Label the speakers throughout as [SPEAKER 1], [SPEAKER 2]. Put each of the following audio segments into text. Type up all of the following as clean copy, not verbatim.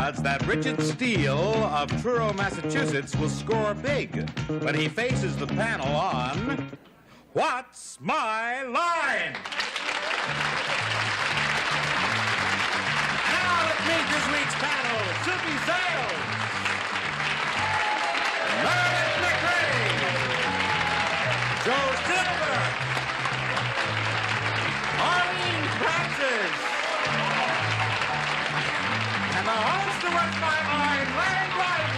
[SPEAKER 1] odds that Richard Steele of Truro, Massachusetts will score big when he faces the panel on What's My Line? Now let's meet this week's panel. Soupy Sales, Meredith MacRae, Joe Silver, Arlene Francis, and the host of What's My Line, Larry Bryden.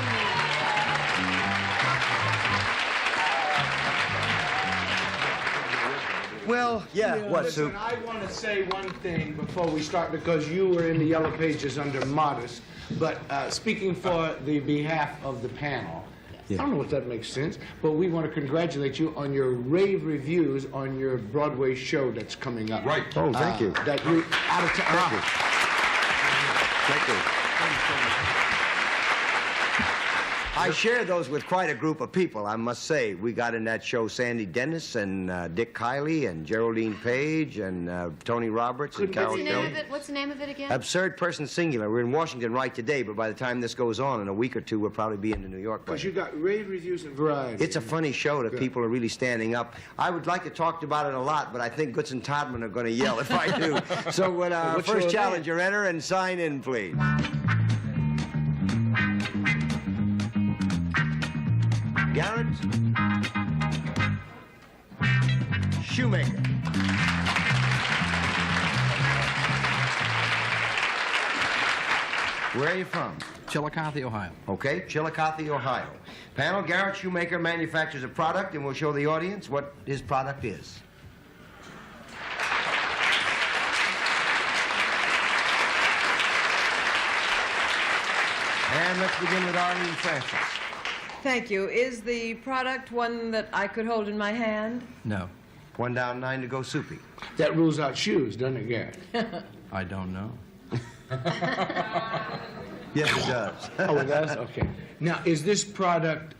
[SPEAKER 2] Well, yeah, what,
[SPEAKER 3] listen,
[SPEAKER 2] Soup?
[SPEAKER 3] I want to say one thing before we start, because you were in the Yellow Pages under Modest, but speaking for the behalf of the panel, I don't know if that makes sense, but we want to congratulate you on your rave reviews on your Broadway show that's coming up.
[SPEAKER 4] Right.
[SPEAKER 2] Oh, thank you.
[SPEAKER 3] That you out of town.
[SPEAKER 2] Thank you. I shared those with quite a group of people, I must say. We got in that show Sandy Dennis and Dick Kiley and Geraldine Page and Tony Roberts and Carol Jones.
[SPEAKER 5] What's the name of it again?
[SPEAKER 2] Absurd Person Singular. We're in Washington right today, but by the time this goes on, in a week or two, we'll probably be into New York.
[SPEAKER 3] Because you got rave reviews and variety.
[SPEAKER 2] It's a funny show that people are really standing up. I would like to talk about it a lot, but I think Goods and Todman are going to yell if I do. So when first challenger enter and sign in, please. Garrett Shoemaker. Where are you from?
[SPEAKER 6] Chillicothe, Ohio.
[SPEAKER 2] Okay, Chillicothe, Ohio. Panel, Garrett Shoemaker manufactures a product and will show the audience what his product is. And let's begin with Arlene Francis.
[SPEAKER 7] Thank you. Is the product one that I could hold in my hand?
[SPEAKER 6] No,
[SPEAKER 2] One down, 9 to go, Soupy.
[SPEAKER 3] That rules out shoes, doesn't it, Garrett?
[SPEAKER 6] I don't know.
[SPEAKER 2] Yes, it does.
[SPEAKER 3] Oh, it does? Okay. Now, is this product,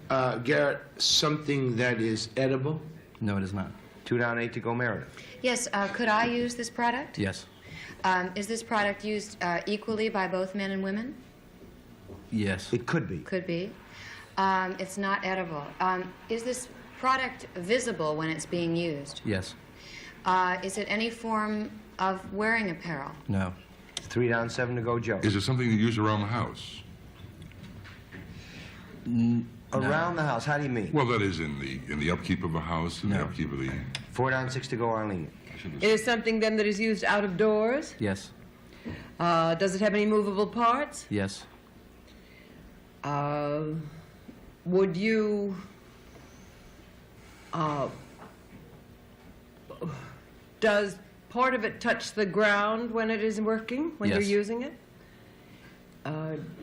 [SPEAKER 3] Garrett, something that is edible?
[SPEAKER 6] No, it is not.
[SPEAKER 2] 2 down, 8 to go, Meredith.
[SPEAKER 5] Yes, could I use this product?
[SPEAKER 6] Yes.
[SPEAKER 5] Is this product used equally by both men and women?
[SPEAKER 6] Yes.
[SPEAKER 2] It could be.
[SPEAKER 5] Could be. It's not edible. Is this product visible when it's being used?
[SPEAKER 6] Yes.
[SPEAKER 5] Is it any form of wearing apparel?
[SPEAKER 6] No.
[SPEAKER 2] 3 down, 7 to go, Joe.
[SPEAKER 4] Is it something you use around the house?
[SPEAKER 2] Around the house, how do you mean?
[SPEAKER 4] Well, that is in the upkeep of a house, in the
[SPEAKER 6] No.
[SPEAKER 4] upkeep of the...
[SPEAKER 2] 4 down, 6 to go, Arlene.
[SPEAKER 7] It is something then that is used out of doors?
[SPEAKER 6] Yes.
[SPEAKER 7] Does it have any movable parts?
[SPEAKER 6] Yes.
[SPEAKER 7] Would you... does part of it touch the ground when it is working, when you're
[SPEAKER 6] Yes.
[SPEAKER 7] using it?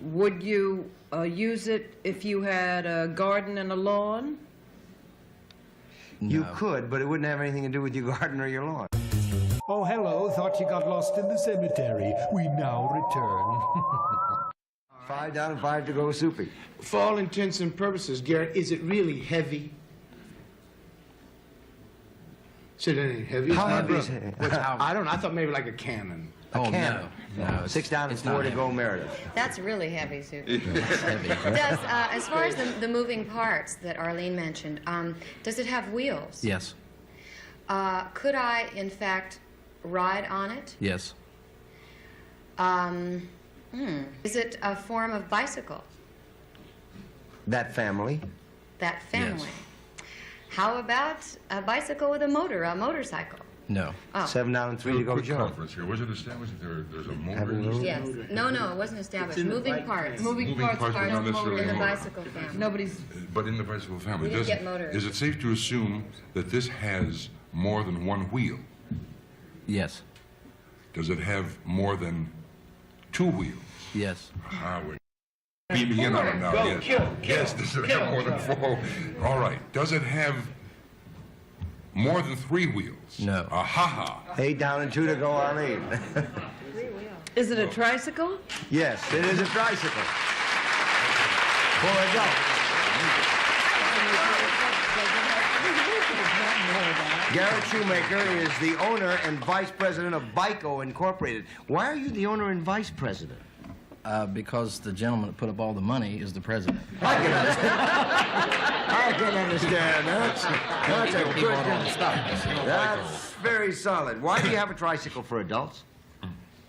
[SPEAKER 7] Would you use it if you had a garden and a lawn?
[SPEAKER 2] You
[SPEAKER 6] No.
[SPEAKER 2] could, but it wouldn't have anything to do with your garden or your lawn.
[SPEAKER 8] Oh, hello. Thought you got lost in the cemetery. We now return.
[SPEAKER 2] 5 down and 5 to go, Soupy.
[SPEAKER 3] For all intents and purposes, Garrett, is it really heavy? So it ain't heavy?
[SPEAKER 2] How heavy
[SPEAKER 3] It's
[SPEAKER 2] is
[SPEAKER 3] not-
[SPEAKER 2] it?
[SPEAKER 3] I don't know. I thought maybe like a cannon.
[SPEAKER 6] Oh,
[SPEAKER 2] cannon.
[SPEAKER 6] no. No.
[SPEAKER 2] 6 down and
[SPEAKER 6] it's
[SPEAKER 2] 4
[SPEAKER 6] not
[SPEAKER 2] to go,
[SPEAKER 6] heavy.
[SPEAKER 2] Meredith.
[SPEAKER 5] That's really heavy, Sue.
[SPEAKER 6] It's heavy.
[SPEAKER 5] Does, as far as the moving parts that Arlene mentioned, does it have wheels?
[SPEAKER 6] Yes.
[SPEAKER 5] Could I, in fact, ride on it?
[SPEAKER 6] Yes.
[SPEAKER 5] Is it a form of bicycle?
[SPEAKER 2] That family.
[SPEAKER 5] That family. How about a bicycle with a motor, a motorcycle?
[SPEAKER 6] No.
[SPEAKER 5] Oh,
[SPEAKER 2] 7 down and 3 to go,
[SPEAKER 4] Quick
[SPEAKER 2] Joe.
[SPEAKER 4] conference here. Was it established that there's a motor
[SPEAKER 2] Having
[SPEAKER 4] in
[SPEAKER 2] a
[SPEAKER 4] this?
[SPEAKER 2] little-
[SPEAKER 5] yes. No, it wasn't established.
[SPEAKER 3] in the
[SPEAKER 5] Moving
[SPEAKER 3] bike
[SPEAKER 5] parts.
[SPEAKER 3] family.
[SPEAKER 7] Moving
[SPEAKER 4] Moving
[SPEAKER 7] parts
[SPEAKER 4] parts, but
[SPEAKER 7] are
[SPEAKER 4] not
[SPEAKER 7] no
[SPEAKER 4] necessarily
[SPEAKER 5] In the
[SPEAKER 4] a motor.
[SPEAKER 5] bicycle family.
[SPEAKER 7] Nobody's...
[SPEAKER 4] But in the bicycle family,
[SPEAKER 5] We didn't get motor.
[SPEAKER 4] is it safe to assume that this has more than one wheel?
[SPEAKER 6] Yes.
[SPEAKER 4] Does it have more than 2 wheels?
[SPEAKER 6] Yes.
[SPEAKER 4] We begin on it now,
[SPEAKER 3] Go,
[SPEAKER 4] yes.
[SPEAKER 3] kill,
[SPEAKER 4] Yes, does it have more than 4? All right. Does it have more than 3 wheels?
[SPEAKER 6] No.
[SPEAKER 4] Ha.
[SPEAKER 2] 8 down and 2 to go, Arlene.
[SPEAKER 7] Is it a tricycle?
[SPEAKER 2] Yes, it is a tricycle. For adults. Garrett Shoemaker is the owner and vice president of Bico Incorporated. Why are you the owner and vice president?
[SPEAKER 6] Because the gentleman that put up all the money is the president.
[SPEAKER 2] I can understand. I can understand. That's a
[SPEAKER 6] He
[SPEAKER 2] good
[SPEAKER 6] bought all the stock.
[SPEAKER 2] That's very solid. Why do you have a tricycle for adults?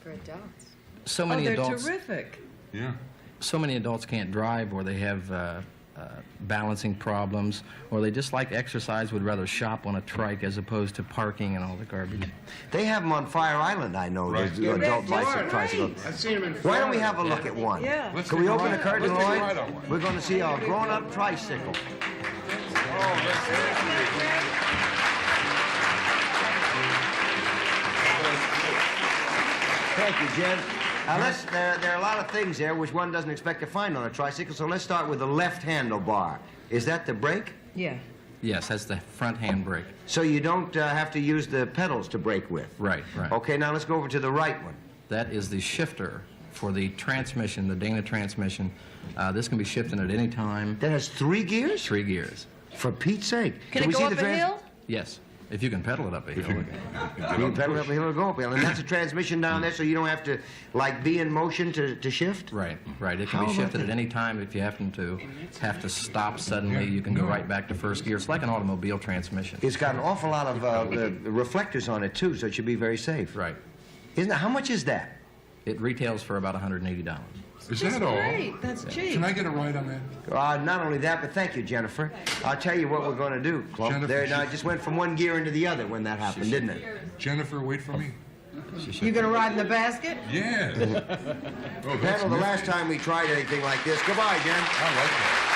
[SPEAKER 5] For adults.
[SPEAKER 6] So
[SPEAKER 7] Oh,
[SPEAKER 6] many
[SPEAKER 7] they're
[SPEAKER 6] adults.
[SPEAKER 7] terrific.
[SPEAKER 4] Yeah.
[SPEAKER 6] So many adults can't drive, or they have balancing problems, or they just like exercise, would rather shop on a trike as opposed to parking and all the garbage.
[SPEAKER 2] They have them on Fire Island, I know.
[SPEAKER 4] Right.
[SPEAKER 2] There's adult
[SPEAKER 3] Florida.
[SPEAKER 2] tricycle.
[SPEAKER 3] I've seen them in
[SPEAKER 2] Why
[SPEAKER 3] Florida.
[SPEAKER 2] don't we have a look at one?
[SPEAKER 7] Yeah.
[SPEAKER 4] Let's
[SPEAKER 2] Can
[SPEAKER 4] take
[SPEAKER 2] we
[SPEAKER 4] a
[SPEAKER 2] open the
[SPEAKER 4] ride-
[SPEAKER 2] curtain,
[SPEAKER 4] let's take a
[SPEAKER 2] Lloyd?
[SPEAKER 4] ride on one.
[SPEAKER 2] We're going to see a grown-up tricycle. Thank you, Jen. There are a lot of things there which one doesn't expect to find on a tricycle, so let's start with the left handlebar. Is that the brake?
[SPEAKER 7] Yeah.
[SPEAKER 6] Yes, that's the front handbrake.
[SPEAKER 2] So you don't have to use the pedals to brake with?
[SPEAKER 6] Right, right.
[SPEAKER 2] Okay, now let's go over to the right one.
[SPEAKER 6] That is the shifter for the transmission, the Dana transmission. This can be shifted at any time.
[SPEAKER 2] That has 3 gears?
[SPEAKER 6] 3 gears.
[SPEAKER 2] For Pete's sake.
[SPEAKER 7] Can
[SPEAKER 2] we
[SPEAKER 7] it
[SPEAKER 2] see
[SPEAKER 7] go
[SPEAKER 2] the
[SPEAKER 7] up a hill?
[SPEAKER 6] Yes, if you can pedal it up a hill.
[SPEAKER 2] You can pedal up a hill or go up a hill. And that's a transmission down there, so you don't have to, like, be in motion to shift?
[SPEAKER 6] Right, right. It can
[SPEAKER 2] How
[SPEAKER 6] be
[SPEAKER 2] about
[SPEAKER 6] shifted at
[SPEAKER 2] that?
[SPEAKER 6] any time. If you happen to have to stop suddenly, you can go right back to first gear. It's like an automobile transmission.
[SPEAKER 2] It's got an awful lot of reflectors on it, too, so it should be very safe.
[SPEAKER 6] Right.
[SPEAKER 2] Isn't it? How much is that?
[SPEAKER 6] It retails for about $180.
[SPEAKER 4] Is
[SPEAKER 7] That's
[SPEAKER 4] that all?
[SPEAKER 7] great. That's cheap.
[SPEAKER 4] Can I get a ride on that?
[SPEAKER 2] Not only that, but thank you, Jennifer. I'll tell you what we're going to do, Clump.
[SPEAKER 4] Jennifer,
[SPEAKER 2] There, now,
[SPEAKER 4] she-
[SPEAKER 2] it just went from one gear into the other when that happened, didn't it?
[SPEAKER 4] Jennifer, wait for me.
[SPEAKER 7] You gonna ride in the basket?
[SPEAKER 4] Yeah. Oh, that's
[SPEAKER 2] Panel, the
[SPEAKER 4] nifty.
[SPEAKER 2] last time we tried anything like this, goodbye, Jen.
[SPEAKER 4] I like that.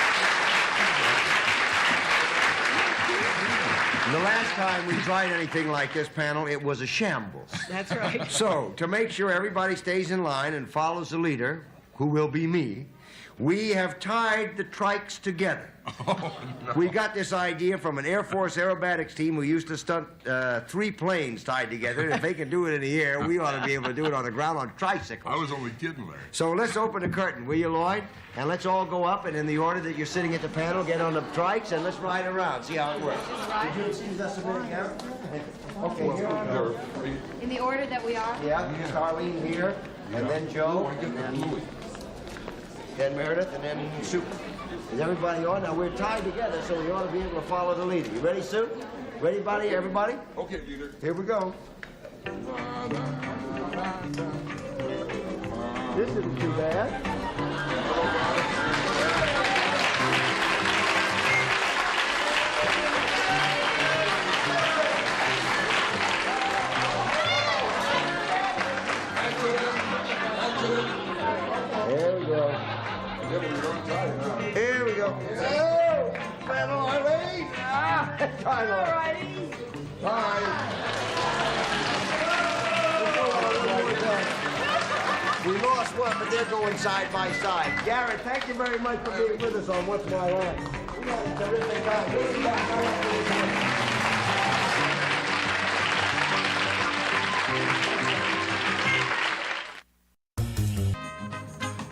[SPEAKER 2] The last time we tried anything like this, panel, it was a shambles.
[SPEAKER 7] That's right.
[SPEAKER 2] So, to make sure everybody stays in line and follows the leader, who will be me, we have tied the trikes together. We got this idea from an Air Force aerobatics team who used to stunt 3 planes tied together. And if they can do it in the air, we ought to be able to do it on the ground on tricycles.
[SPEAKER 4] I was only kidding, Larry.
[SPEAKER 2] So let's open the curtain, will you, Lloyd? And let's all go up, and in the order that you're sitting at the panel, get on the trikes, and let's ride around, see how it works. Did you excuse us a minute, Garrett? Okay, here on up.
[SPEAKER 5] In the order that we are?
[SPEAKER 2] Yeah, just Arlene here, and then Joe, and then Meredith, and then Soupy. Is everybody on? Now, we're tied together, so we ought to be able to follow the leader. You ready, Sue? Ready, buddy? Everybody?
[SPEAKER 4] Okay, leader.
[SPEAKER 2] Here we go. This isn't too bad. There we go. Here we go. Oh, pedal, Arlene. Time on. We lost one, but they're going side by side. Garrett, thank you very much for being with us on What's My Line. We had a terrific time. We'll be back right after this.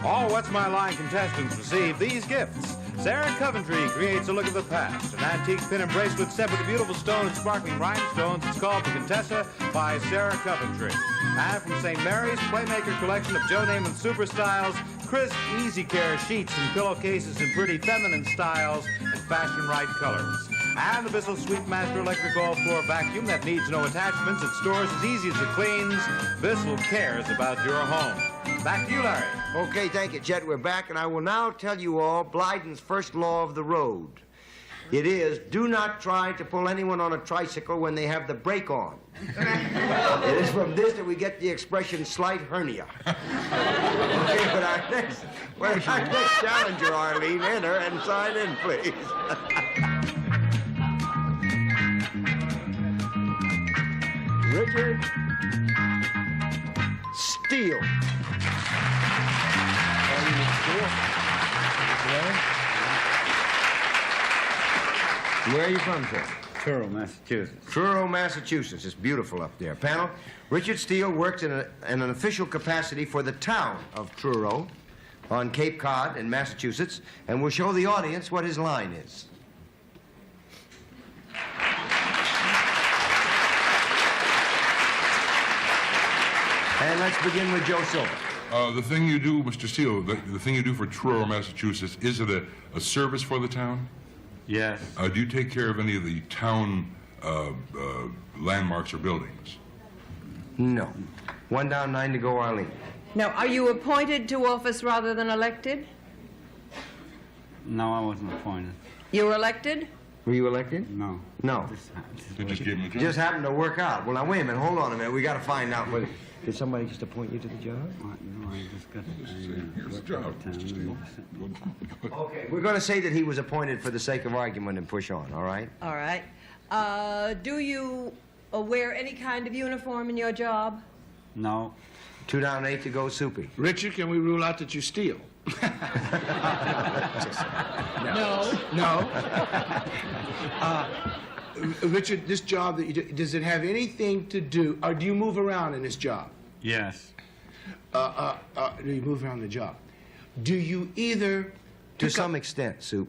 [SPEAKER 1] All What's My Line contestants receive these gifts. Sarah Coventry creates a look of the past. An antique pin and bracelet set with a beautiful stone and sparkling rhinestones. It's called the Contessa by Sarah Coventry. And from St. Mary's, Playmaker collection of Joe Namath super styles, crisp, easy care sheets and pillowcases in pretty feminine styles and fashion-right colors. And the Bissell Sweetmaster electric oil floor vacuum that needs no attachments. It stores as easy as it cleans. Bissell cares about your home. Back to you, Larry.
[SPEAKER 2] Okay, thank you, Chet. We're back, and I will now tell you all Blyden's first law of the road. It is, do not try to pull anyone on a tricycle when they have the brake on. It is from this that we get the expression slight hernia. Okay, but our next challenger, Arlene, enter and sign in, please. Richard Steele. Where are you from, sir?
[SPEAKER 9] Truro, Massachusetts.
[SPEAKER 2] Truro, Massachusetts. It's beautiful up there. Panel, Richard Steele works in an official capacity for the town of Truro on Cape Cod in Massachusetts, and will show the audience what his line is. And let's begin with Joe Silver.
[SPEAKER 4] The thing you do, Mr. Steele, the thing you do for Truro, Massachusetts, is it a service for the town?
[SPEAKER 9] Yes.
[SPEAKER 4] Do you take care of any of the town landmarks or buildings?
[SPEAKER 2] No. 1 down, 9 to go, Arlene.
[SPEAKER 7] Now, are you appointed to office rather than elected?
[SPEAKER 9] No, I wasn't appointed.
[SPEAKER 7] You were elected?
[SPEAKER 2] Were you elected?
[SPEAKER 9] No.
[SPEAKER 2] No.
[SPEAKER 4] They just gave him a
[SPEAKER 2] It
[SPEAKER 4] job.
[SPEAKER 2] just happened to work out. Well, now, wait a minute. Hold on a minute. We got to find out whether... Did somebody just appoint you to the job?
[SPEAKER 9] No, I just got
[SPEAKER 4] Here's the job, Mr. Steele.
[SPEAKER 2] Okay. We're going to say that he was appointed for the sake of argument and push on, all right?
[SPEAKER 7] All right. Do you wear any kind of uniform in your job?
[SPEAKER 9] No.
[SPEAKER 2] 2 down, 8 to go, Soupy.
[SPEAKER 3] Richard, can we rule out that you steal?
[SPEAKER 7] No.
[SPEAKER 3] No. Richard, this job that you do, does it have anything to do, or do you move around in this job?
[SPEAKER 9] Yes.
[SPEAKER 3] Do you move around the job? Do you either...
[SPEAKER 2] To some extent, Soup.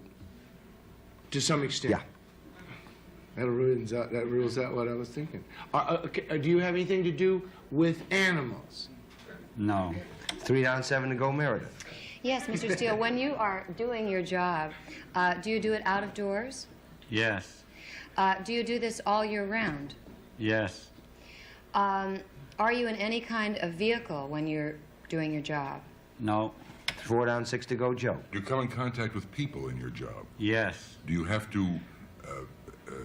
[SPEAKER 3] To some extent?
[SPEAKER 2] Yeah.
[SPEAKER 3] That rules out what I was thinking. Do you have anything to do with animals?
[SPEAKER 9] No.
[SPEAKER 2] 3 down, 7 to go, Meredith.
[SPEAKER 5] Yes, Mr. Steele, when you are doing your job, do you do it out of doors?
[SPEAKER 9] Yes.
[SPEAKER 5] Do you do this all year round?
[SPEAKER 9] Yes.
[SPEAKER 5] Are you in any kind of vehicle when you're doing your job?
[SPEAKER 9] No.
[SPEAKER 2] 4 down, 6 to go, Joe.
[SPEAKER 4] Do you come in contact with people in your job?
[SPEAKER 9] Yes.
[SPEAKER 4] Do you have to,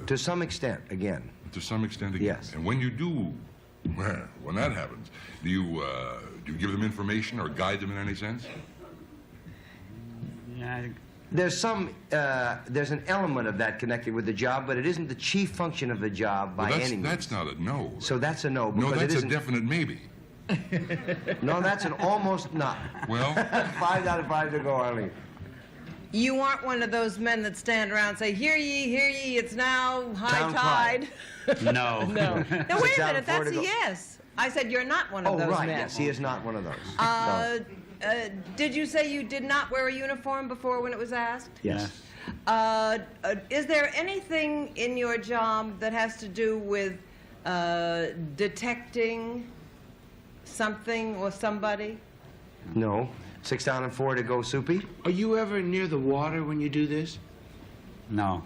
[SPEAKER 2] To some extent, again.
[SPEAKER 4] to some extent, again?
[SPEAKER 2] Yes.
[SPEAKER 4] And when you do, when that happens, do you give them information or guide them in any sense?
[SPEAKER 9] Yeah.
[SPEAKER 2] There's an element of that connected with the job, but it isn't the chief function of the job by
[SPEAKER 4] Well,
[SPEAKER 2] any means.
[SPEAKER 4] that's not a no.
[SPEAKER 2] So that's a no.
[SPEAKER 4] No,
[SPEAKER 2] because
[SPEAKER 4] that's
[SPEAKER 2] it
[SPEAKER 4] a
[SPEAKER 2] isn't,
[SPEAKER 4] definite maybe.
[SPEAKER 2] No, that's an almost not.
[SPEAKER 4] Well,
[SPEAKER 2] 5 out of 5 to go, Arlene.
[SPEAKER 7] You aren't one of those men that stand around and say, hear ye, it's now high
[SPEAKER 2] Town
[SPEAKER 7] tide.
[SPEAKER 9] No.
[SPEAKER 7] No. Now, wait a
[SPEAKER 2] down,
[SPEAKER 7] minute,
[SPEAKER 2] 4
[SPEAKER 7] that's
[SPEAKER 2] to
[SPEAKER 7] a
[SPEAKER 2] go.
[SPEAKER 7] yes. I said you're not one of
[SPEAKER 2] Oh,
[SPEAKER 7] those
[SPEAKER 2] right,
[SPEAKER 7] men.
[SPEAKER 2] yes, he is not one of those.
[SPEAKER 7] Uh,
[SPEAKER 2] No.
[SPEAKER 7] Did you say you did not wear a uniform before when it was asked?
[SPEAKER 2] Yes.
[SPEAKER 7] Is there anything in your job that has to do with detecting something or somebody?
[SPEAKER 2] No. 6 down and 4 to go, Soupy.
[SPEAKER 3] Are you ever near the water when you do this?
[SPEAKER 9] No.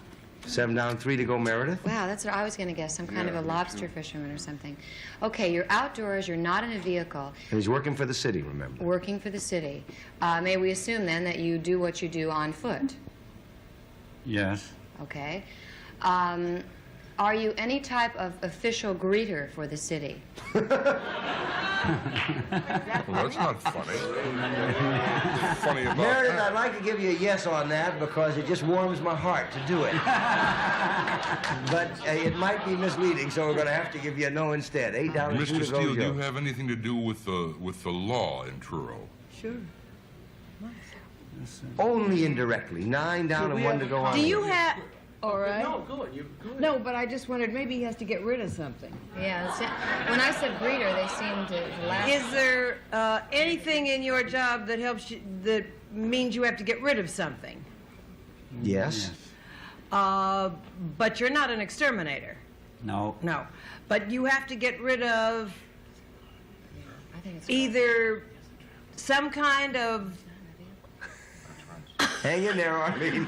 [SPEAKER 2] 7 down, 3 to go, Meredith.
[SPEAKER 5] Wow, that's what I was going to guess, some kind of a lobster fisherman or something. Okay, you're outdoors, you're not in a vehicle,
[SPEAKER 2] And he's working for the city, remember.
[SPEAKER 5] working for the city. May we assume then that you do what you do on foot?
[SPEAKER 9] Yes.
[SPEAKER 5] Okay. Are you any type of official greeter for the city?
[SPEAKER 4] well, that's not funny. Funny about
[SPEAKER 2] Meredith,
[SPEAKER 4] that.
[SPEAKER 2] I'd like to give you a yes on that because it just warms my heart to do it. But it might be misleading, so we're going to have to give you a no instead. 8 down and 2
[SPEAKER 4] Mr.
[SPEAKER 2] to go,
[SPEAKER 4] Steele, do
[SPEAKER 2] Joe.
[SPEAKER 4] you have anything to do with the law in Truro?
[SPEAKER 7] Sure.
[SPEAKER 2] Only indirectly. 9 down and 1 to go on.
[SPEAKER 7] Do you have... All right.
[SPEAKER 3] No, good. You good.
[SPEAKER 7] No, but I just wondered, maybe he has to get rid of something.
[SPEAKER 5] Yeah, when I said greeter, they seemed to laugh.
[SPEAKER 7] Is there anything in your job that helps you, that means you have to get rid of something?
[SPEAKER 2] Yes.
[SPEAKER 7] But you're not an exterminator.
[SPEAKER 9] No.
[SPEAKER 7] No. But you have to get rid of
[SPEAKER 5] I think it's
[SPEAKER 7] either some kind of
[SPEAKER 2] Hang in there, Arlene.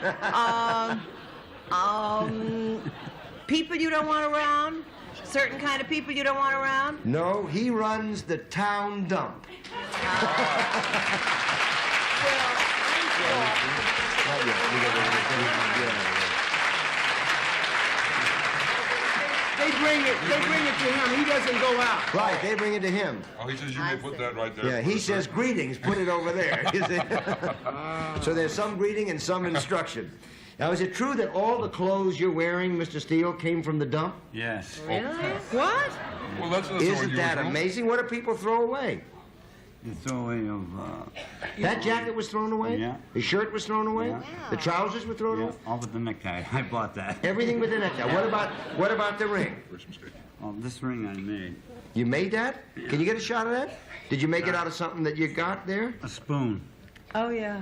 [SPEAKER 7] people you don't want around, certain kind of people you don't want around.
[SPEAKER 2] No, he runs the town dump.
[SPEAKER 3] They bring it to him. He doesn't go out.
[SPEAKER 2] Right, they bring it to him.
[SPEAKER 4] Oh, he says you may put that right there.
[SPEAKER 2] Yeah, he says greetings, put it over there. You see? So there's some greeting and some instruction. Now, is it true that all the clothes you're wearing, Mr. Steele, came from the dump?
[SPEAKER 9] Yes.
[SPEAKER 7] Really? What?
[SPEAKER 4] Well, that's not so
[SPEAKER 2] Isn't that
[SPEAKER 4] unusual.
[SPEAKER 2] amazing? What do people throw away?
[SPEAKER 9] The throwaway of,
[SPEAKER 2] That jacket was thrown away?
[SPEAKER 9] Yeah.
[SPEAKER 2] The shirt was thrown away?
[SPEAKER 9] Yeah.
[SPEAKER 2] The trousers were thrown
[SPEAKER 9] yeah,
[SPEAKER 2] away?
[SPEAKER 9] all but the necktie. I bought that.
[SPEAKER 2] Everything but the necktie. What about the ring?
[SPEAKER 4] First mistake.
[SPEAKER 9] Oh, this ring I made.
[SPEAKER 2] You made that? Can you get a shot of that? Did you make it out of something that you got there?
[SPEAKER 9] A spoon.
[SPEAKER 7] Oh, yeah.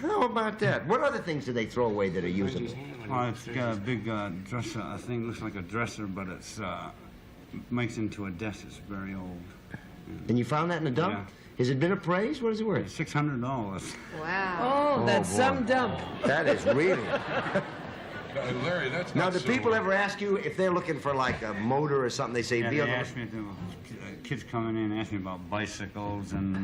[SPEAKER 2] How about that? What other things do they throw away that are usable?
[SPEAKER 9] Oh, it's got a big dresser. I think it looks like a dresser, but it's makes into a desk. It's very old.
[SPEAKER 2] And you found that in the dump?
[SPEAKER 9] Yeah.
[SPEAKER 2] Has it been appraised? What is it worth?
[SPEAKER 9] $600.
[SPEAKER 5] Wow.
[SPEAKER 7] Oh, that's
[SPEAKER 2] boy.
[SPEAKER 7] some dump.
[SPEAKER 2] That is really.
[SPEAKER 4] Larry, that's
[SPEAKER 2] Now,
[SPEAKER 4] not
[SPEAKER 2] do
[SPEAKER 4] so...
[SPEAKER 2] people ever ask you if they're looking for like a motor or something? They say,
[SPEAKER 9] Yeah,
[SPEAKER 2] "Be
[SPEAKER 9] they
[SPEAKER 2] on the-"
[SPEAKER 9] asked me to, kids coming in ask me about bicycles and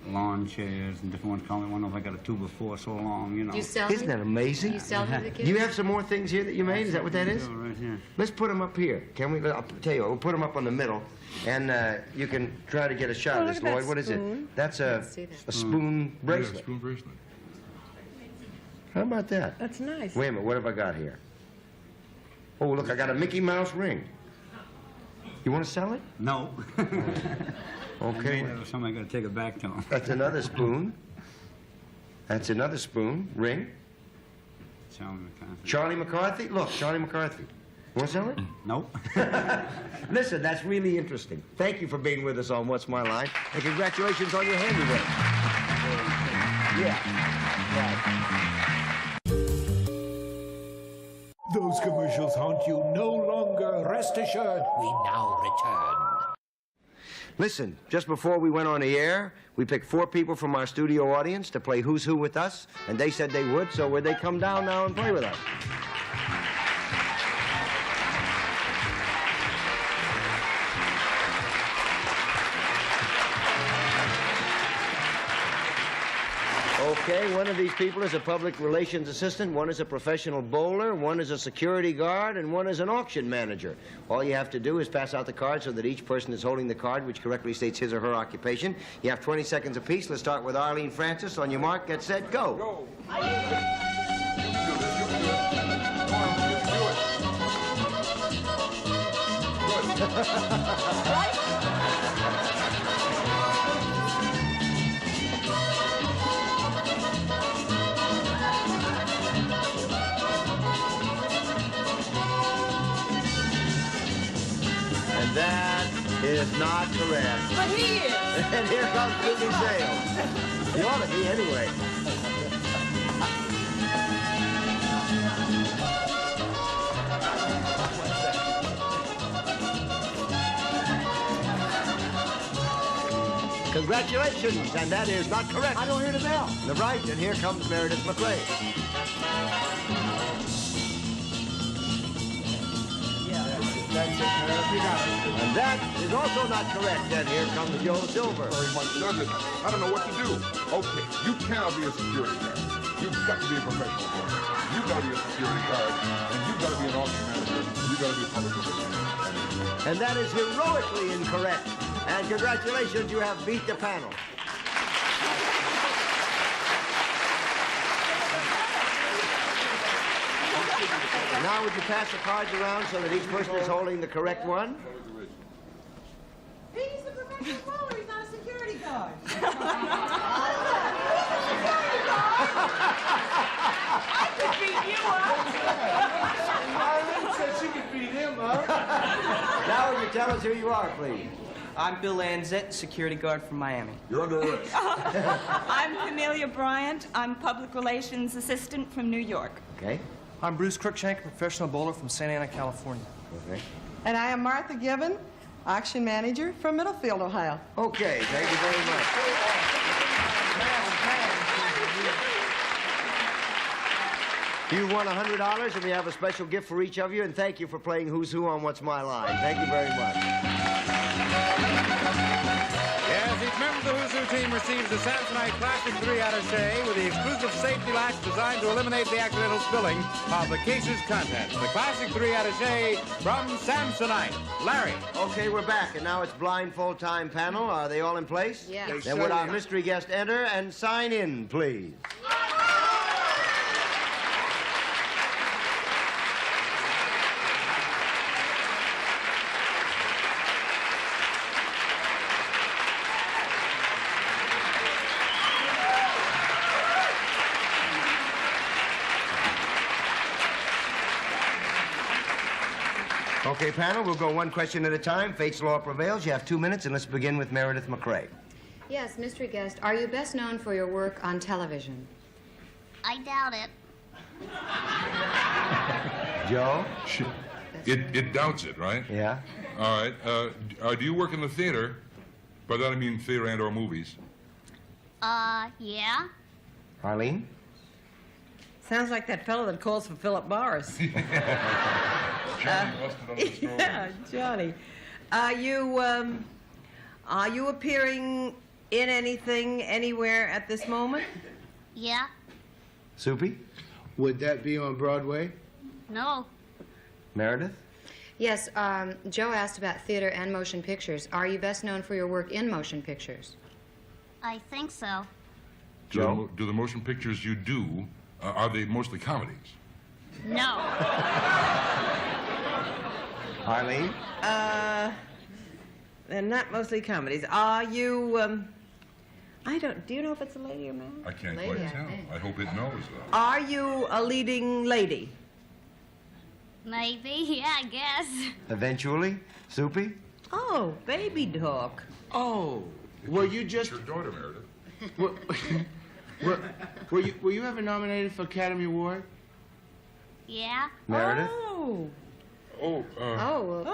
[SPEAKER 9] lawn chairs and different ones. Call me one of I got a two before so long, you know.
[SPEAKER 5] Do you sell
[SPEAKER 2] Isn't
[SPEAKER 5] them?
[SPEAKER 2] that amazing?
[SPEAKER 5] Do you sell them to the kids?
[SPEAKER 2] Do you have some more things here that you made? Is that what that is?
[SPEAKER 9] Right here.
[SPEAKER 2] Let's put them up here. Can we? I'll tell you what, we'll put them up on the middle, and you can try to get a shot
[SPEAKER 7] Oh,
[SPEAKER 2] of
[SPEAKER 7] look
[SPEAKER 2] this,
[SPEAKER 7] at that
[SPEAKER 2] Lloyd. What is it?
[SPEAKER 7] spoon.
[SPEAKER 2] That's
[SPEAKER 5] see that.
[SPEAKER 2] a spoon
[SPEAKER 4] Yeah,
[SPEAKER 2] bracelet.
[SPEAKER 4] spoon bracelet.
[SPEAKER 2] How about that?
[SPEAKER 7] That's nice.
[SPEAKER 2] Wait a minute, what have I got here? Oh, look, I got a Mickey Mouse ring. You want to sell it?
[SPEAKER 9] No.
[SPEAKER 2] Okay.
[SPEAKER 9] Somebody got to take it back to him.
[SPEAKER 2] That's another spoon. That's another spoon. Ring.
[SPEAKER 9] Charlie McCarthy.
[SPEAKER 2] Charlie McCarthy? Look, Charlie McCarthy. Want to sell it?
[SPEAKER 9] Nope.
[SPEAKER 2] Listen, that's really interesting. Thank you for being with us on What's My Line, and congratulations on your handiwork. Yeah, right.
[SPEAKER 8] Those commercials haunt you no longer. Rest assured, we now return.
[SPEAKER 2] Listen, just before we went on the air, we picked 4 people from our studio audience to play Who's Who with us, and they said they would, so would they come down now and play with us? Okay, one of these people is a public relations assistant, one is a professional bowler, one is a security guard, and one is an auction manager. All you have to do is pass out the card so that each person is holding the card which correctly states his or her occupation. You have 20 seconds apiece. Let's start with Arlene Francis. On your mark, get set, go.
[SPEAKER 4] Go.
[SPEAKER 2] And that is not correct.
[SPEAKER 7] But he is.
[SPEAKER 2] And here comes Susie Sales. You ought to be anyway. Congratulations, and that is not correct. I don't hear the bell. The right, and here comes Meredith MacRae. And that is also not correct, and here comes Joe Silver.
[SPEAKER 4] Very much does it. I don't know what to do. Okay, you cannot be a security guard. You've got to be a professional bowler. You've got to be a security guard, and you've got to be an auction manager, and you've got to be a public relations.
[SPEAKER 2] And that is heroically incorrect. And congratulations, you have beat the panel. Now, would you pass the cards around so that each person is holding the correct one?
[SPEAKER 7] He's a professional bowler. He's not a security guard. I could beat you up.
[SPEAKER 3] Arlene said she could beat him up.
[SPEAKER 2] Now, would you tell us who you are, please?
[SPEAKER 10] I'm Bill Anzett, security guard from Miami.
[SPEAKER 4] You're under arrest.
[SPEAKER 11] I'm Camelia Bryant. I'm public relations assistant from New York.
[SPEAKER 2] Okay.
[SPEAKER 10] I'm Bruce Cruikshank, professional bowler from Santa Ana, California.
[SPEAKER 2] Okay.
[SPEAKER 7] And I am Martha Gibbon, auction manager from Middlefield, Ohio.
[SPEAKER 2] Okay, thank you very much. You won $100, and we have a special gift for each of you, and thank you for playing Who's Who on What's My Line. Thank you very much.
[SPEAKER 1] Yes, each member of the Who's Who team receives the Samsonite Classic 3 attaché with the exclusive safety latch designed to eliminate the accidental spilling of the case's contents. The Classic 3 attaché from Samsonite. Larry.
[SPEAKER 2] Okay, we're back, and now it's blindfold time panel. Are they all in place?
[SPEAKER 5] Yes.
[SPEAKER 2] Then would our mystery guest enter and sign in, please? Okay, panel, we'll go one question at a time. Fate's law prevails. You have 2 minutes, and let's begin with Meredith MacRae.
[SPEAKER 5] Yes, mystery guest, are you best known for your work on television?
[SPEAKER 11] I doubt it.
[SPEAKER 2] Joe?
[SPEAKER 4] It doubts it, right?
[SPEAKER 2] Yeah?
[SPEAKER 4] All right. Do you work in the theater, By that I mean theater and or movies.
[SPEAKER 12] Yeah.
[SPEAKER 2] Arlene?
[SPEAKER 7] Sounds like that fellow that calls for Philip Morris.
[SPEAKER 4] Johnny busted on the stove.
[SPEAKER 7] Yeah, Johnny. Are you appearing in anything, anywhere at this moment?
[SPEAKER 12] Yeah.
[SPEAKER 2] Soupy?
[SPEAKER 3] Would that be on Broadway?
[SPEAKER 12] No.
[SPEAKER 2] Meredith?
[SPEAKER 5] Yes, Joe asked about theater and motion pictures. Are you best known for your work in motion pictures?
[SPEAKER 12] I think so.
[SPEAKER 2] Joe?
[SPEAKER 4] Do the motion pictures you do, are they mostly comedies?
[SPEAKER 12] No.
[SPEAKER 2] Arlene?
[SPEAKER 7] They're not mostly comedies. Are you, do you know if it's a lady or man?
[SPEAKER 4] I can't
[SPEAKER 5] Lady,
[SPEAKER 4] quite
[SPEAKER 5] I
[SPEAKER 4] tell.
[SPEAKER 5] think.
[SPEAKER 4] I hope it knows, though.
[SPEAKER 7] Are you a leading lady?
[SPEAKER 12] Maybe, yeah, I guess.
[SPEAKER 2] Eventually? Soupy?
[SPEAKER 7] Oh, baby talk.
[SPEAKER 3] Oh, were you just...
[SPEAKER 4] Your daughter, Meredith.
[SPEAKER 3] Were you ever nominated for Academy Award?
[SPEAKER 12] Yeah.
[SPEAKER 2] Meredith?
[SPEAKER 7] Oh.
[SPEAKER 5] Oh, well,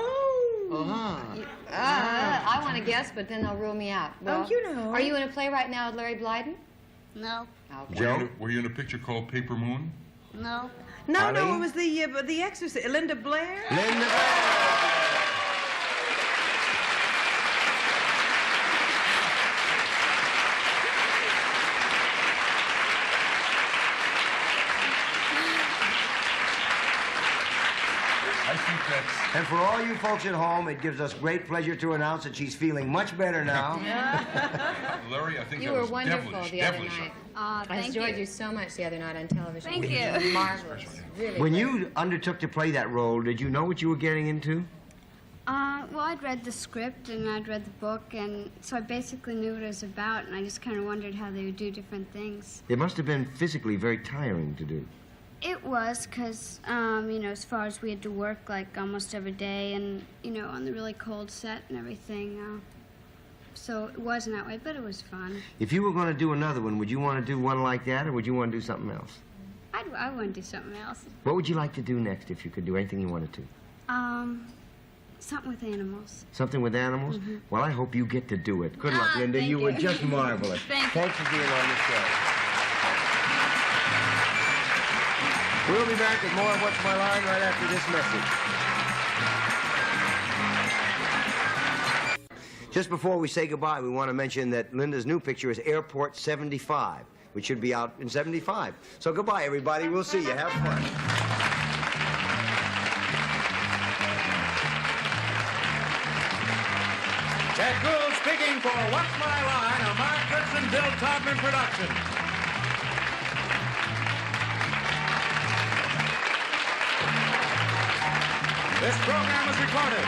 [SPEAKER 5] I want to guess, but then they'll rule me out. Well,
[SPEAKER 7] you know.
[SPEAKER 5] Are you in a play right now with Larry Blyden?
[SPEAKER 12] No.
[SPEAKER 5] Okay.
[SPEAKER 2] Joe?
[SPEAKER 4] Were you in a picture called Paper Moon?
[SPEAKER 12] No.
[SPEAKER 7] No,
[SPEAKER 2] Arlene?
[SPEAKER 7] it was the Exorcist. Linda Blair?
[SPEAKER 2] Linda Blair!
[SPEAKER 4] I think that's...
[SPEAKER 2] And for all you folks at home, it gives us great pleasure to announce that she's feeling much better now.
[SPEAKER 4] Larry, I think
[SPEAKER 5] You
[SPEAKER 4] that
[SPEAKER 5] were
[SPEAKER 4] was
[SPEAKER 5] wonderful
[SPEAKER 4] devilish,
[SPEAKER 5] the other
[SPEAKER 4] devilish.
[SPEAKER 5] night.
[SPEAKER 12] Aw,
[SPEAKER 5] I
[SPEAKER 12] thank
[SPEAKER 5] enjoyed
[SPEAKER 12] you.
[SPEAKER 5] you so much the other night on television.
[SPEAKER 12] Thank you.
[SPEAKER 5] It was marvelous. Really
[SPEAKER 2] When
[SPEAKER 5] great.
[SPEAKER 2] you undertook to play that role, did you know what you were getting into?
[SPEAKER 12] Well, I'd read the script and I'd read the book, and so I basically knew what it was about, and I just kind of wondered how they would do different things.
[SPEAKER 2] It must have been physically very tiring to do.
[SPEAKER 12] It was, because, as far as we had to work, like, almost every day, and, on the really cold set and everything, so it wasn't that way, but it was fun.
[SPEAKER 2] If you were going to do another one, would you want to do one like that, or would you want to do something else?
[SPEAKER 12] I want to do something else.
[SPEAKER 2] What would you like to do next if you could do anything you wanted to?
[SPEAKER 12] Something with animals.
[SPEAKER 2] Something with animals? Well, I hope you get to do it. Good luck, Linda.
[SPEAKER 12] thank
[SPEAKER 2] You were
[SPEAKER 12] you.
[SPEAKER 2] just marvelous.
[SPEAKER 12] Thank you.
[SPEAKER 2] Thanks for being on the show. We'll be back with more of What's My Line right after this message. Just before we say goodbye, we want to mention that Linda's new picture is Airport 75, which should be out in 75. So goodbye, everybody. We'll see you. Have fun.
[SPEAKER 1] Ted Gould speaking for What's My Line, a Mark Goodson, Bill Todman production. This program was recorded